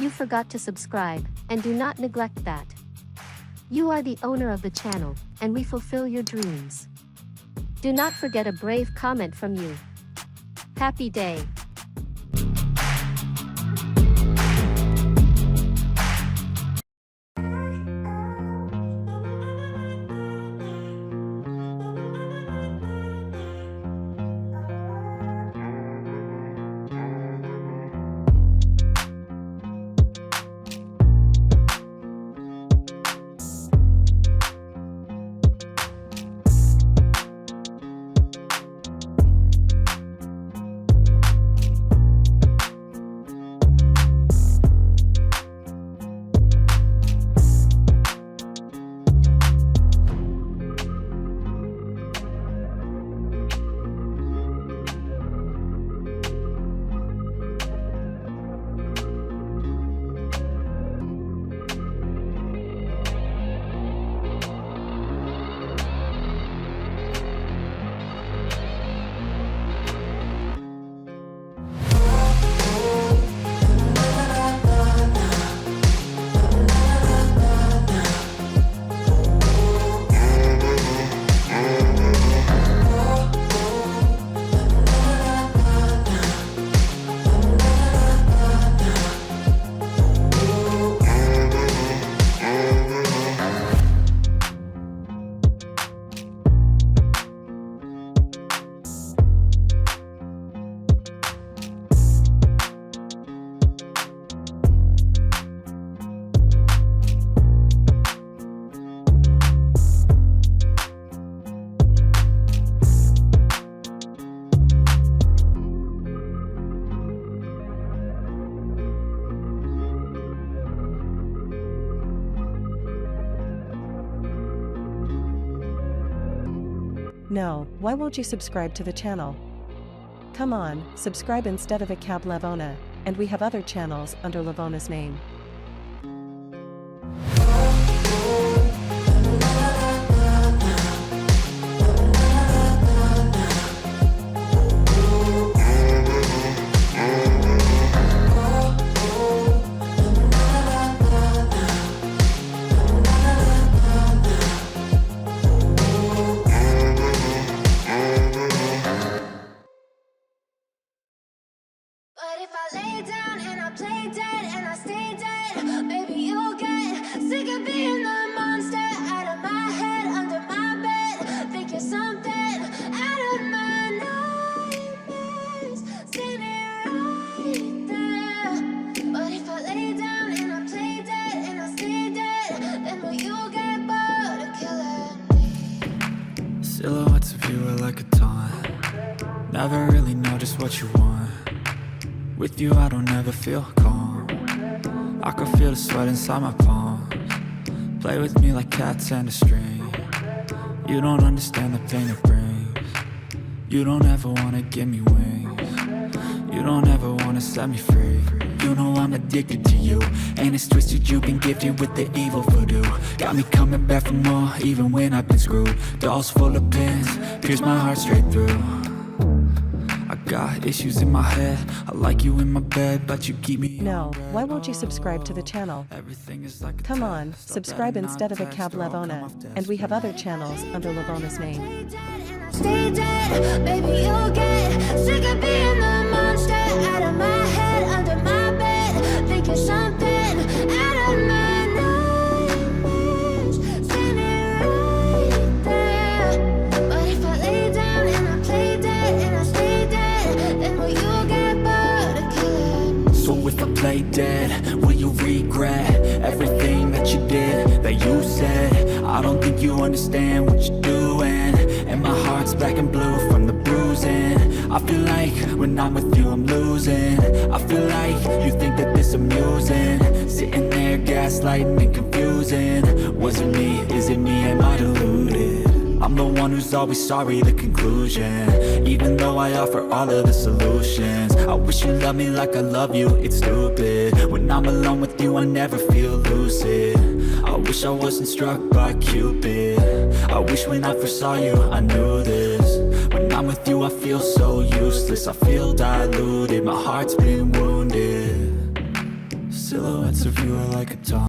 you forgot to subscribe, and do not neglect that. You are the owner of the channel, and we fulfill your dreams. Do not forget a brave comment from you. Happy day. No, why won't you subscribe to the channel? Come on, subscribe instead of a cab Lavona, and we have other channels under Lavona's name. But if I lay down and I play dead and I stay dead, maybe you'll get sick of being the monster out of my head, under my bed. Think you're something out of my nightmares, standing right there. But if I lay down and I play dead and I stay dead, then will you get bored of killing me? Silhouettes of you are like a taunt. Never really know just what you want. With you I don't ever feel calm. I can feel the sweat inside my palms. Play with me like cats and a string. You don't understand the pain it brings. You don't ever wanna give me wings. You don't ever wanna set me free. You know I'm addicted to you, and it's twisted, you've been gifted with the evil voodoo. Got me coming back for more, even when I've been screwed. Dolls full of pins, pierce my heart straight through. I got issues in my head, I like you in my bed, but you keep me. No, why won't you subscribe to the channel? Everything is like a Come test. on, Stop subscribe letting instead of a non-text cab or I'll come Lavona, off desk. and we have other channels under Lavona's name. Stay dead, maybe you'll get sick of being the monster out of my head, under my bed. Think you're something out of my nightmares, standing right there. But if I lay down and I play dead and I stay dead, then will you get bored of killing me? So if I play dead, will you regret everything that you did, that you said? I don't think you understand what you're doing, and my heart's black and blue from the bruising. I feel like when I'm with you I'm losing. I feel like you think that this amusing, sitting there gaslighting and confusing. Was it me? Is it me? Am I deluded? I'm the one who's always sorry, the conclusion. Even though I offer all of the solutions, I wish you loved me like I love you, it's stupid. When I'm alone with you I never feel lucid. I wish I wasn't struck by Cupid. I wish when I first saw you I knew this. When I'm with you I feel so useless, I feel diluted, my heart's been wounded. Silhouettes of you are like a doll.